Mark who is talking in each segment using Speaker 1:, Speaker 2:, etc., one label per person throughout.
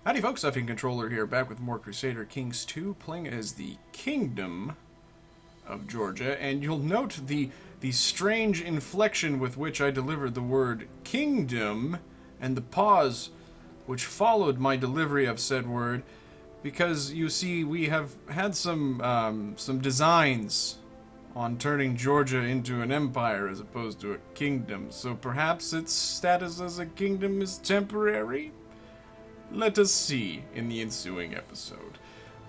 Speaker 1: Howdy folks, Effing Controller here, back with more Crusader Kings 2, playing as the Kingdom of Georgia, and you'll note the strange inflection with which I delivered the word kingdom, and the pause which followed my delivery of said word, because you see we have had some designs on turning Georgia into an empire as opposed to a kingdom, so perhaps its status as a kingdom is temporary? Let us see in the ensuing episode.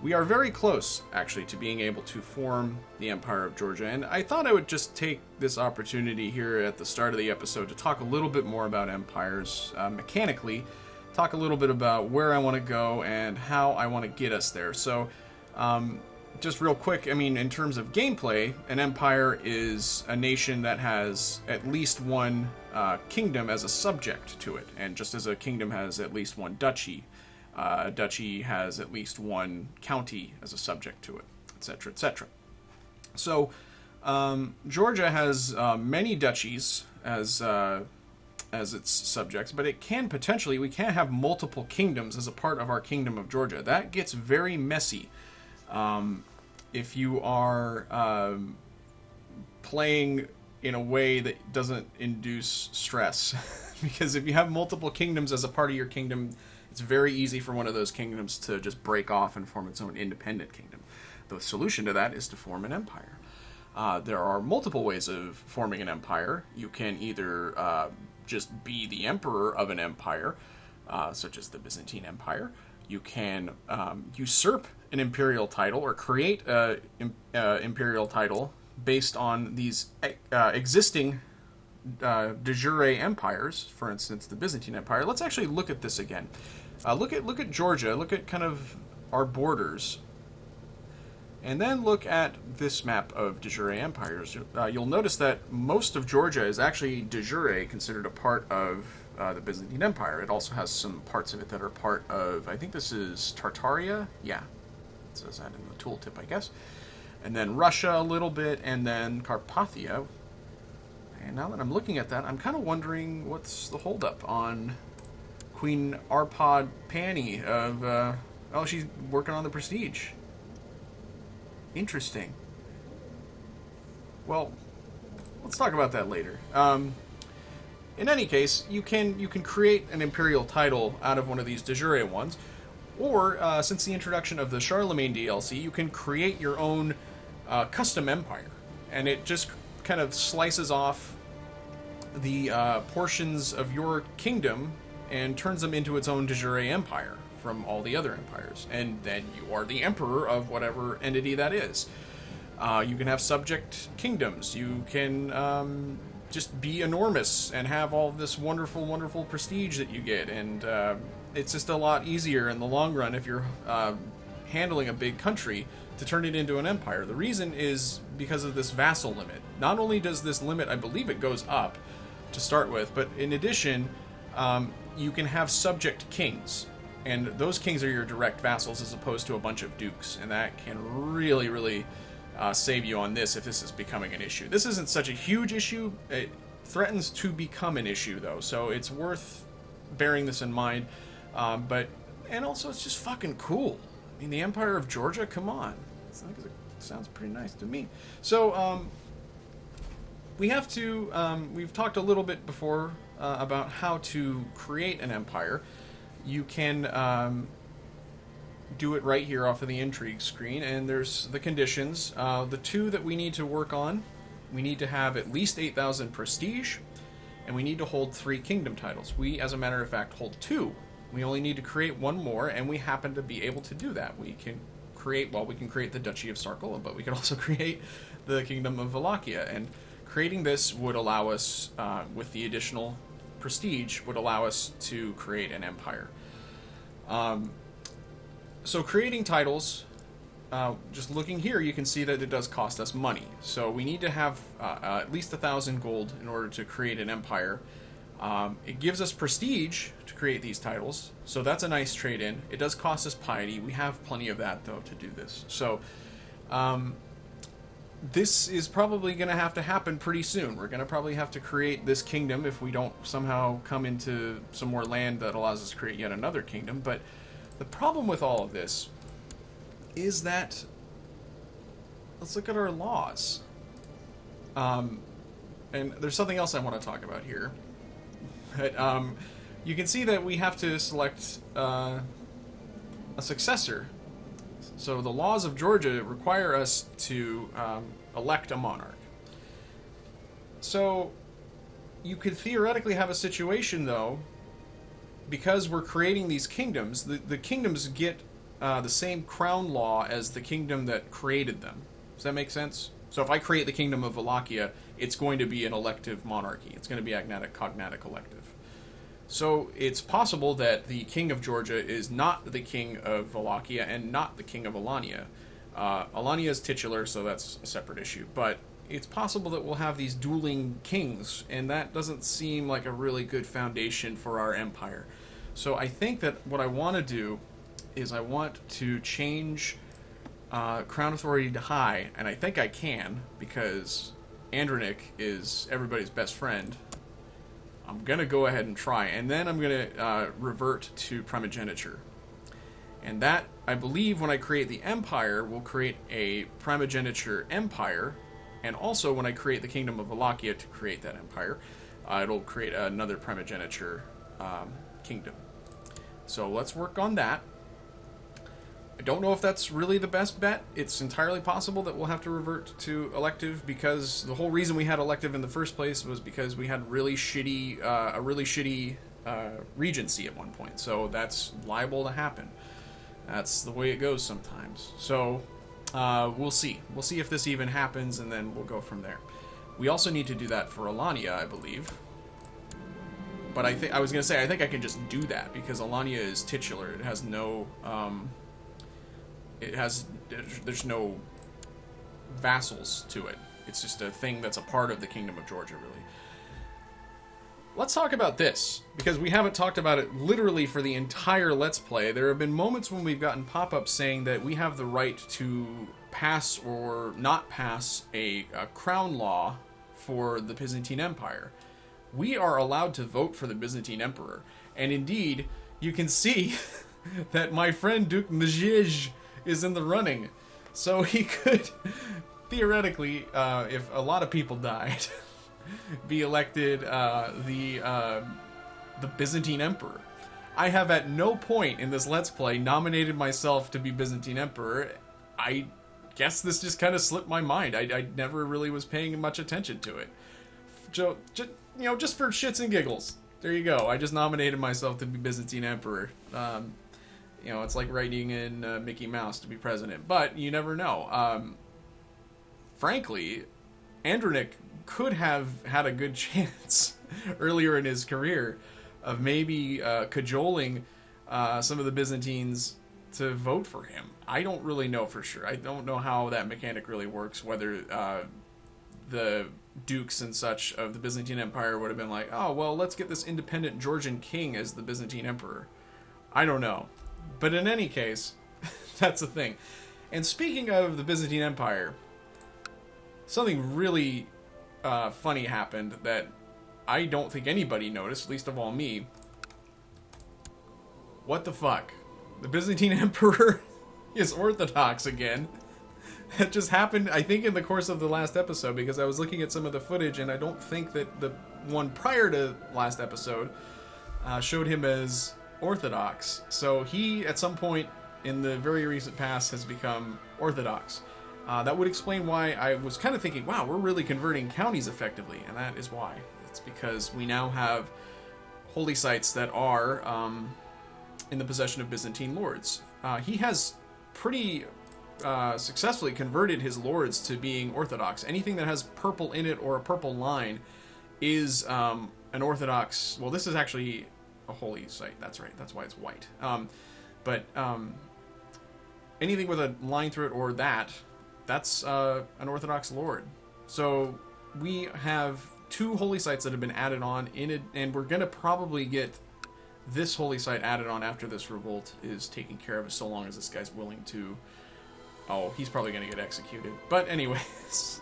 Speaker 1: We are very close, actually, to being able to form the Empire of Georgia, and I thought I would just take this opportunity here at the start of the episode to talk a little bit more about empires, mechanically, talk a little bit about where I want to go and how I want to get us there. So, just real quick, I mean, in terms of gameplay, an empire is a nation that has at least one kingdom as a subject to it, and just as a kingdom has at least one duchy, a duchy has at least one county as a subject to it, etc., etc. So, Georgia has many duchies as its subjects, but it can potentially, we can't have multiple kingdoms as a part of our Kingdom of Georgia. That gets very messy. If you are playing in a way that doesn't induce stress. Because if you have multiple kingdoms as a part of your kingdom, it's very easy for one of those kingdoms to just break off and form its own independent kingdom. The solution to that is to form an empire. There are multiple ways of forming an empire. You can either just be the emperor of an empire, such as the Byzantine Empire. You can usurp an imperial title or create an imperial title based on these existing de jure empires. For instance, the Byzantine Empire. Let's actually look at this again. Look at Georgia. Look at kind of our borders, and then look at this map of de jure empires. You'll notice that most of Georgia is actually de jure considered a part of the Byzantine Empire. It also has some parts of it that are part of, I think this is Tartaria? Yeah, it says that in the tooltip, I guess. And then Russia a little bit, and then Carpathia. And now that I'm looking at that, I'm kind of wondering what's the holdup on Queen Arpad Pani of, oh, she's working on the prestige. Interesting. Well, let's talk about that later. In any case, you can create an imperial title out of one of these de jure ones, or since the introduction of the Charlemagne DLC, you can create your own custom empire, and it just kind of slices off the portions of your kingdom and turns them into its own de jure empire from all the other empires, and then you are the emperor of whatever entity that is. You can have subject kingdoms. You can just be enormous and have all this wonderful, wonderful prestige that you get, and it's just a lot easier in the long run if you're handling a big country to turn it into an empire. The reason is because of this vassal limit. Not only does this limit, I believe it goes up to start with, but in addition, you can have subject kings, and those kings are your direct vassals as opposed to a bunch of dukes, and that can really, really save you on this if this is becoming an issue. This isn't such a huge issue. It threatens to become an issue, though, so it's worth bearing this in mind. And also, it's just fucking cool. I mean, the Empire of Georgia, come on. It sounds pretty nice to me. So, we have to, we've talked a little bit before about how to create an empire. You can do it right here off of the intrigue screen, and there's the conditions. The two that we need to work on, we need to have at least 8,000 prestige, and we need to hold 3 kingdom titles. We, as a matter of fact, hold 2. We only need to create 1 more, and we happen to be able to do that. We can create the Duchy of Sarkle, but we can also create the Kingdom of Wallachia, and creating this would allow us, with the additional prestige, would allow us to create an empire. So creating titles, just looking here, you can see that it does cost us money. So we need to have at least 1,000 gold in order to create an empire. It gives us prestige to create these titles, so that's a nice trade-in. It does cost us piety. We have plenty of that, though, to do this. So this is probably going to have to happen pretty soon. We're going to probably have to create this kingdom if we don't somehow come into some more land that allows us to create yet another kingdom. But The problem with all of this is that, let's look at our laws. And there's something else I want to talk about here. But, you can see that we have to select a successor. So the laws of Georgia require us to elect a monarch. So you could theoretically have a situation, though, because we're creating these kingdoms, the kingdoms get the same crown law as the kingdom that created them. Does that make sense? So if I create the kingdom of Wallachia, it's going to be an elective monarchy. It's going to be agnatic, cognatic, elective. So it's possible that the king of Georgia is not the king of Wallachia and not the king of Alania. Alania is titular, so that's a separate issue. But it's possible that we'll have these dueling kings, and that doesn't seem like a really good foundation for our empire. So I think that what I want to do is I want to change crown authority to high, and I think I can, because Andronic is everybody's best friend. I'm going to go ahead and try, and then I'm going to revert to primogeniture. And that, I believe, when I create the empire, will create a primogeniture empire, and also when I create the kingdom of Wallachia to create that empire, it'll create another primogeniture kingdom. So let's work on that. I don't know if that's really the best bet. It's entirely possible that we'll have to revert to elective, because the whole reason we had elective in the first place was because we had a really shitty regency at one point. So that's liable to happen. That's the way it goes sometimes. So we'll see. We'll see if this even happens, and then we'll go from there. We also need to do that for Alania, I believe. But I think I can just do that because Alania is titular. It has no there's no vassals to it. It's just a thing that's a part of the Kingdom of Georgia, really. Let's talk about this, because we haven't talked about it literally for the entire Let's Play. There have been moments when we've gotten pop-ups saying that we have the right to pass or not pass a crown law for the Byzantine Empire. We are allowed to vote for the Byzantine Emperor. And indeed, you can see that my friend Duke Majij is in the running. So he could, theoretically, if a lot of people died, be elected the Byzantine Emperor. I have at no point in this Let's Play nominated myself to be Byzantine Emperor. I guess this just kind of slipped my mind. I never really was paying much attention to it. Just for shits and giggles. There you go. I just nominated myself to be Byzantine Emperor. It's like writing in Mickey Mouse to be president. But you never know. Frankly, Andronic could have had a good chance earlier in his career of maybe cajoling some of the Byzantines to vote for him. I don't really know for sure. I don't know how that mechanic really works, whether the dukes and such of the Byzantine Empire would have been like, oh, well, let's get this independent Georgian king as the Byzantine Emperor. I don't know. But in any case, that's the thing. And speaking of the Byzantine Empire, something really funny happened that I don't think anybody noticed, least of all me. What the fuck? The Byzantine Emperor is Orthodox again. It just happened, I think, in the course of the last episode, because I was looking at some of the footage, and I don't think that the one prior to last episode showed him as Orthodox. So he, at some point in the very recent past, has become Orthodox. That would explain why I was kind of thinking, wow, we're really converting counties effectively, and that is why. It's because we now have holy sites that are in the possession of Byzantine lords. He has pretty successfully converted his lords to being Orthodox. Anything that has purple in it or a purple line is an Orthodox. Well, this is actually a holy site. That's right. That's why it's white. But anything with a line through it or that's an Orthodox lord. So we have 2 holy sites that have been added on in it, and we're going to probably get this holy site added on after this revolt is taken care of, so long as this guy's willing to. Oh, he's probably going to get executed. But anyways,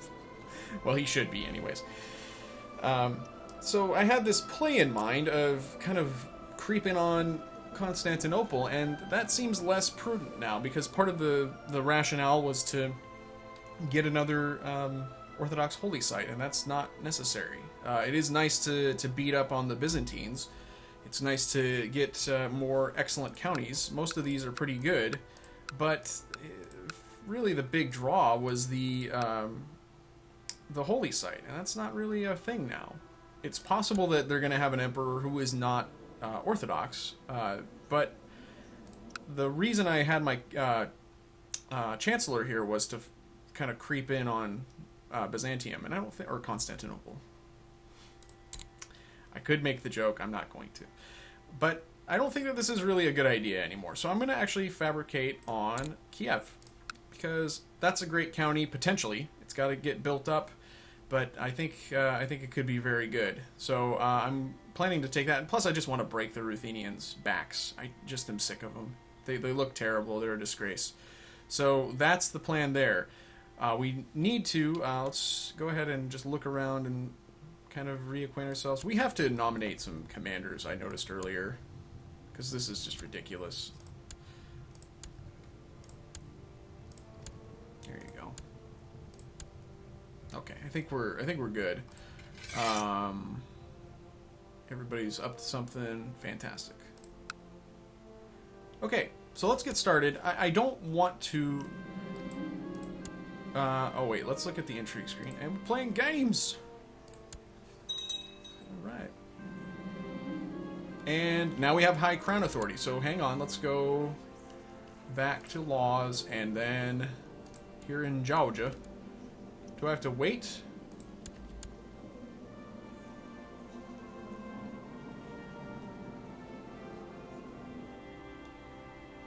Speaker 1: well, he should be anyways. So I had this play in mind of kind of creeping on Constantinople, and that seems less prudent now, because part of the rationale was to get another Orthodox holy site, and that's not necessary. It is nice to beat up on the Byzantines. It's nice to get more excellent counties. Most of these are pretty good, but really the big draw was the holy site, and that's not really a thing now. It's possible that they're going to have an emperor who is not Orthodox, but the reason I had my chancellor here was to kind of creep in on Byzantium, and I don't think, or Constantinople. I could make the joke, I'm not going to. But I don't think that this is really a good idea anymore. So I'm going to actually fabricate on Kiev, because that's a great county, potentially. It's got to get built up, but I think it could be very good. So I'm planning to take that, and plus I just want to break the Ruthenians' backs. I just am sick of them. They look terrible, they're a disgrace. So that's the plan there. We need to, let's go ahead and just look around and kind of reacquaint ourselves. We have to nominate some commanders, I noticed earlier, because this is just ridiculous. There you go. Okay, I think we're good. Everybody's up to something fantastic. Okay, so let's get started. I don't want to. Oh wait, let's look at the intrigue screen. And we're playing games. Alright. And now we have high crown authority, so hang on, let's go back to laws, and then here in Georgia. Do I have to wait?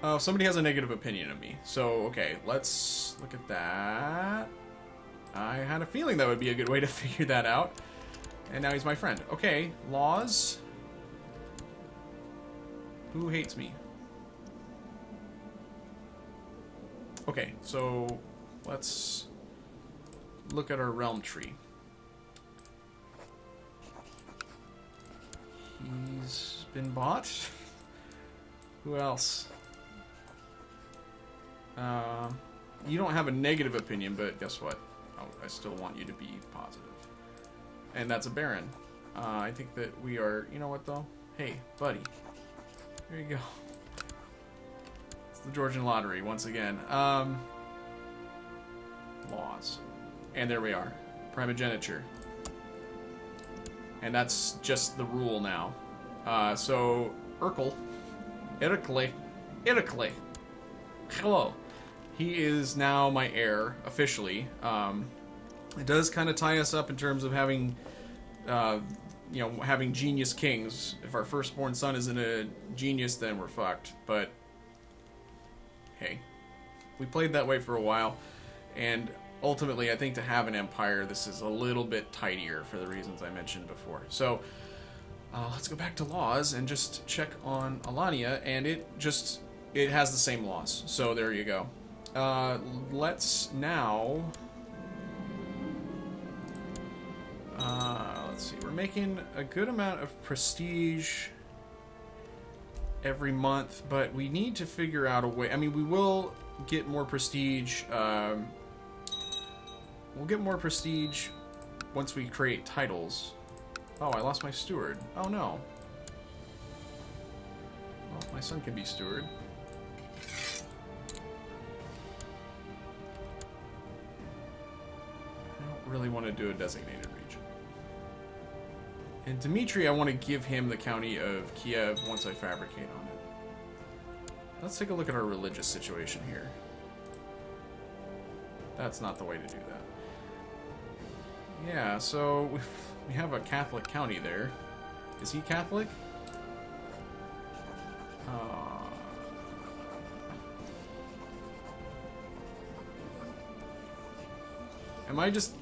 Speaker 1: Oh, somebody has a negative opinion of me. So, okay, let's look at that. I had a feeling that would be a good way to figure that out. And now he's my friend. Okay, laws. Who hates me? Okay, so let's look at our realm tree. He's been bought. Who else? You don't have a negative opinion, but guess what? Oh, I still want you to be positive. And that's a Baron. I think that we are... You know what, though? Hey, buddy. There you go. It's the Georgian lottery, once again. Laws. And there we are. Primogeniture. And that's just the rule now. So, Iracle. Hello. He is now my heir, officially. It does kind of tie us up in terms of having, having genius kings. If our firstborn son isn't a genius, then we're fucked. But, hey. We played that way for a while. And ultimately, I think to have an empire, this is a little bit tidier for the reasons I mentioned before. So, let's go back to laws and just check on Alania, and it has the same laws. So there you go. Let's now... let's see. We're making a good amount of prestige every month, but we need to figure out a way... I mean, we will get more prestige... we'll get more prestige once we create titles. Oh, I lost my steward. Oh, no. Well, my son can be steward. Really want to do a designated region. And Dmitri, I want to give him the county of Kiev once I fabricate on it. Let's take a look at our religious situation here. That's not the way to do that. Yeah, so we have a Catholic county there. Is he Catholic? Am I just...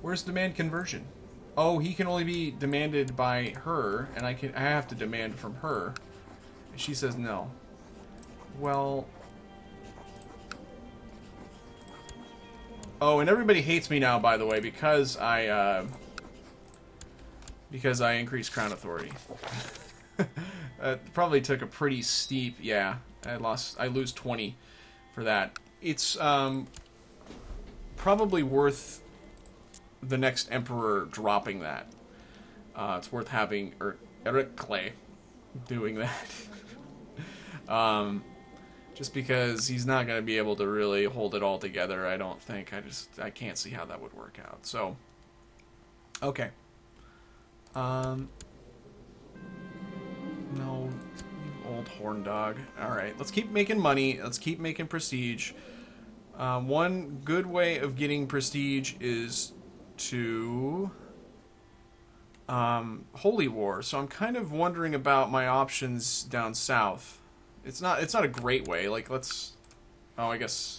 Speaker 1: Where's demand conversion? Oh, he can only be demanded by her, and I have to demand from her. And she says no. Well... Oh, and everybody hates me now, by the way, because I increased crown authority. Probably took a pretty steep, yeah. I lose 20 for that. It's probably worth the next emperor dropping that. It's worth having Eric Clay doing that. Just because he's not going to be able to really hold it all together, I don't think. I can't see how that would work out. So, okay. No, you old horn dog. Alright, let's keep making money. Let's keep making prestige. One good way of getting prestige is to Holy War. So I'm kind of wondering about my options down south. It's not a great way. Like, let's... Oh, I guess...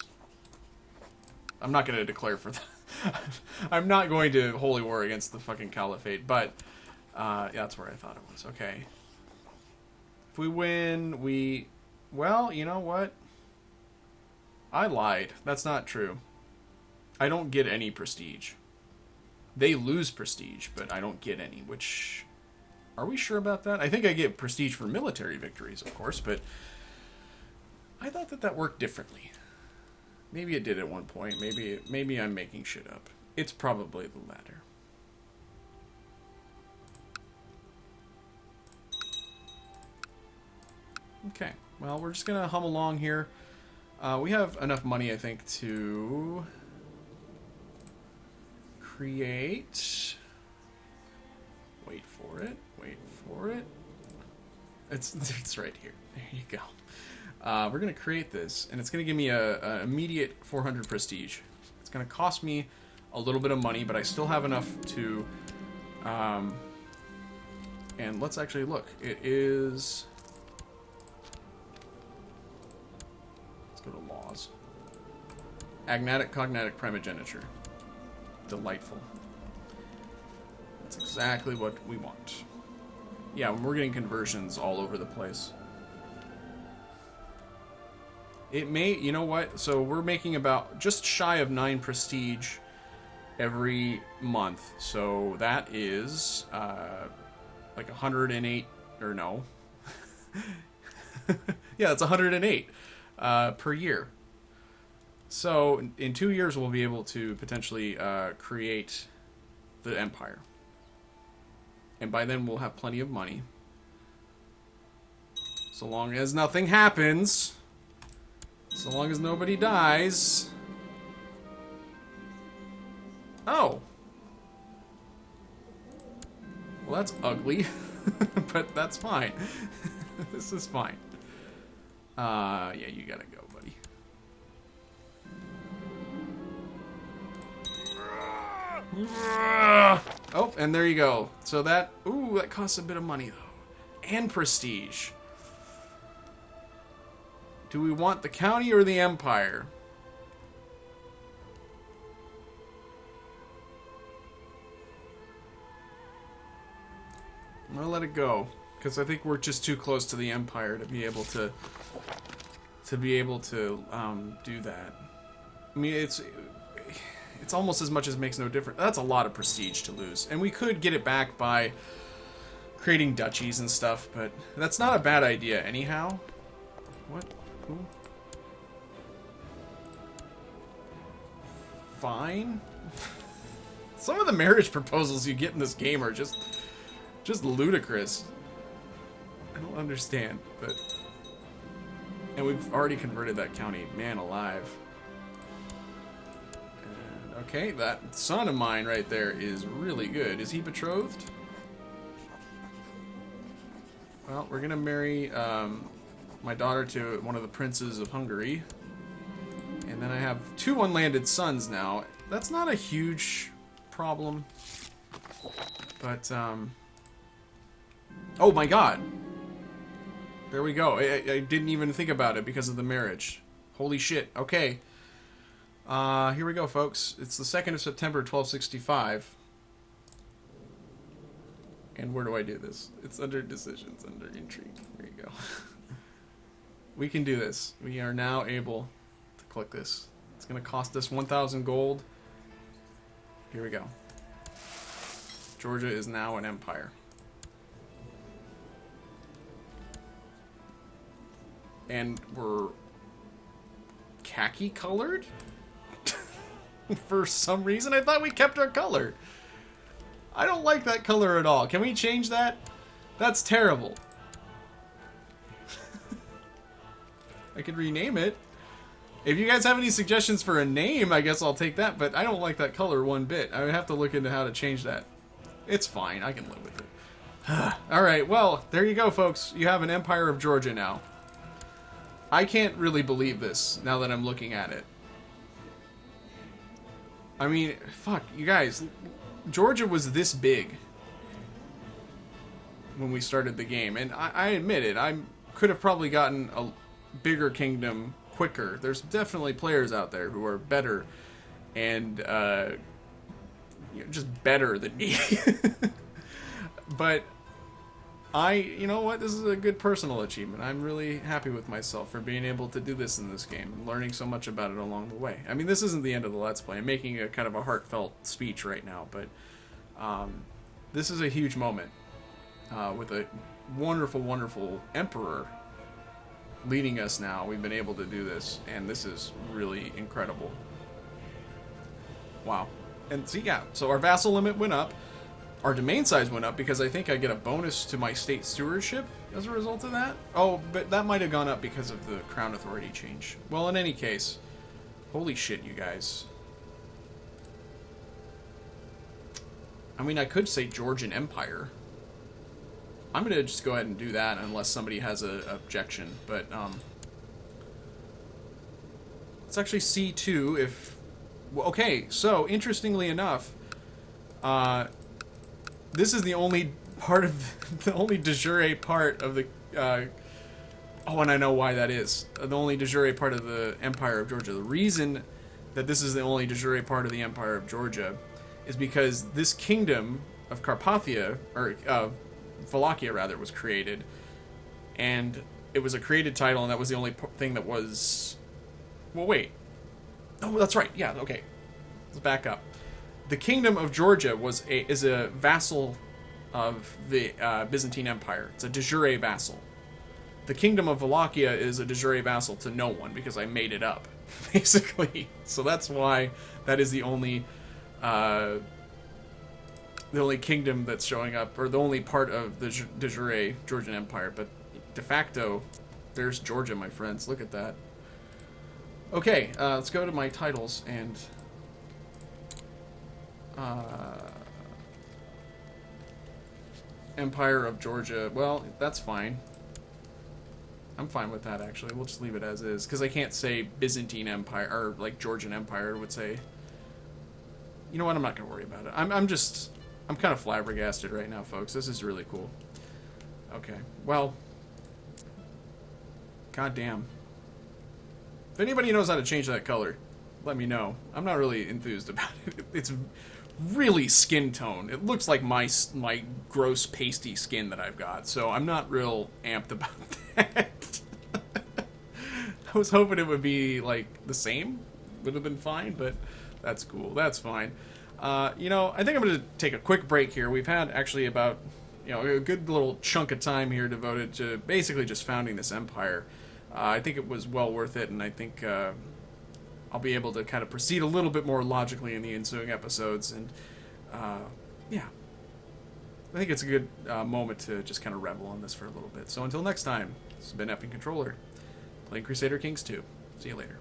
Speaker 1: I'm not going to declare for that. I'm not going to Holy War against the fucking Caliphate, but... yeah, that's where I thought it was. Okay. If we win, we... Well, you know what? I lied. That's not true. I don't get any prestige. They lose prestige, but I don't get any, which... Are we sure about that? I think I get prestige for military victories, of course, but... I thought that worked differently. Maybe it did at one point. Maybe I'm making shit up. It's probably the latter. Okay. Well, we're just gonna hum along here. We have enough money, I think, to create... Wait for it. Wait for it. It's right here. There you go. We're going to create this, and it's going to give me an immediate 400 prestige. It's going to cost me a little bit of money, but I still have enough to... and let's actually look. It is... Let's go to laws. Agnatic, cognatic, primogeniture. Delightful. That's exactly what we want. Yeah, we're getting conversions all over the place. It may, you know what? So we're making about just shy of 9 prestige every month. So that is like 108, or no. Yeah, it's 108 per year. So in 2 years we'll be able to potentially create the empire. And by then we'll have plenty of money. So long as nothing happens... So long as nobody dies. Oh. Well, that's ugly. But that's fine. This is fine. Yeah, you gotta go, buddy. Oh, and there you go. So that... Ooh, that costs a bit of money, though. And prestige. Do we want the county or the empire? I'm gonna let it go, because I think we're just too close to the empire to be able to do that. I mean, it's almost as much as makes no difference. That's a lot of prestige to lose, and we could get it back by creating duchies and stuff, but that's not a bad idea anyhow. What? Who? Fine. Some of the marriage proposals you get in this game are just ludicrous. I don't understand, but... And we've already converted that county. Man alive. And, okay, that son of mine right there is really good. Is he betrothed? Well, we're gonna marry my daughter to one of the princes of Hungary. And then I have 2 unlanded sons now. That's not a huge problem. But, oh my god! There we go. I didn't even think about it because of the marriage. Holy shit. Okay. Here we go, folks. It's the 2nd of September, 1265. And where do I do this? It's under decisions, under intrigue. There you go. We can do this. We are now able to click this. It's going to cost us 1,000 gold. Here we go. Georgia is now an empire. and we're khaki colored? For some reason, I thought we kept our color. I don't like that color at all. Can we change that? That's terrible. I could rename it. If you guys have any suggestions for a name, I guess I'll take that, but I don't like that color one bit. I would have to look into how to change that. It's fine. I can live with it. Alright, well, there you go, folks. You have an Empire of Georgia now. I can't really believe this now that I'm looking at it. I mean, fuck, you guys. Georgia was this big when we started the game, and I admit it. I could have probably gotten a bigger kingdom quicker. There's definitely players out there who are better and just better than me. But you know what? This is a good personal achievement. I'm really happy with myself for being able to do this in this game and learning so much about it along the way. I mean, this isn't the end of the Let's Play. I'm making a kind of a heartfelt speech right now, but this is a huge moment with a wonderful, wonderful emperor leading us now. We've been able to do this, and this is really incredible. Wow. And see, yeah, so our vassal limit went up. Our domain size went up because I think I get a bonus to my state stewardship as a result of that. Oh, but that might have gone up because of the crown authority change. Well, in any case, holy shit, you guys. I mean, I could say Georgian Empire. I'm going to just go ahead and do that unless somebody has an objection. But, let's actually C2 if... Well, okay, so, interestingly enough, this is the only part of... the only de jure part of the... oh, and I know why that is. The only de jure part of the Empire of Georgia. The reason that this is the only de jure part of the Empire of Georgia is because this kingdom of Carpathia, or Wallachia rather, was created, and it was a created title, and that was the only thing that was... Well, wait. Oh, that's right. Yeah, okay. Let's back up. The Kingdom of Georgia is a vassal of the Byzantine Empire. It's a de jure vassal. The Kingdom of Wallachia is a de jure vassal to no one, because I made it up, basically. So that's why that is the only kingdom that's showing up, or the only part of the de jure Georgian Empire. But de facto, there's Georgia, my friends. Look at that. Okay, let's go to my titles and... Empire of Georgia. Well, that's fine. I'm fine with that, actually. We'll just leave it as is, because I can't say Byzantine Empire, or like Georgian Empire would say. You know what? I'm not going to worry about it. I'm kind of flabbergasted right now, folks. This is really cool. Okay. Well. Goddamn. If anybody knows how to change that color, let me know. I'm not really enthused about it. It's really skin tone. It looks like my gross pasty skin that I've got, so I'm not real amped about that. I was hoping it would be like the same. Would have been fine, but that's cool. That's fine. You know, I think I'm going to take a quick break here. We've had actually about, a good little chunk of time here devoted to basically just founding this empire. I think it was well worth it, and I think I'll be able to kind of proceed a little bit more logically in the ensuing episodes. And, yeah. I think it's a good moment to just kind of revel on this for a little bit. So until next time, this has been Effing Controller, playing Crusader Kings 2. See you later.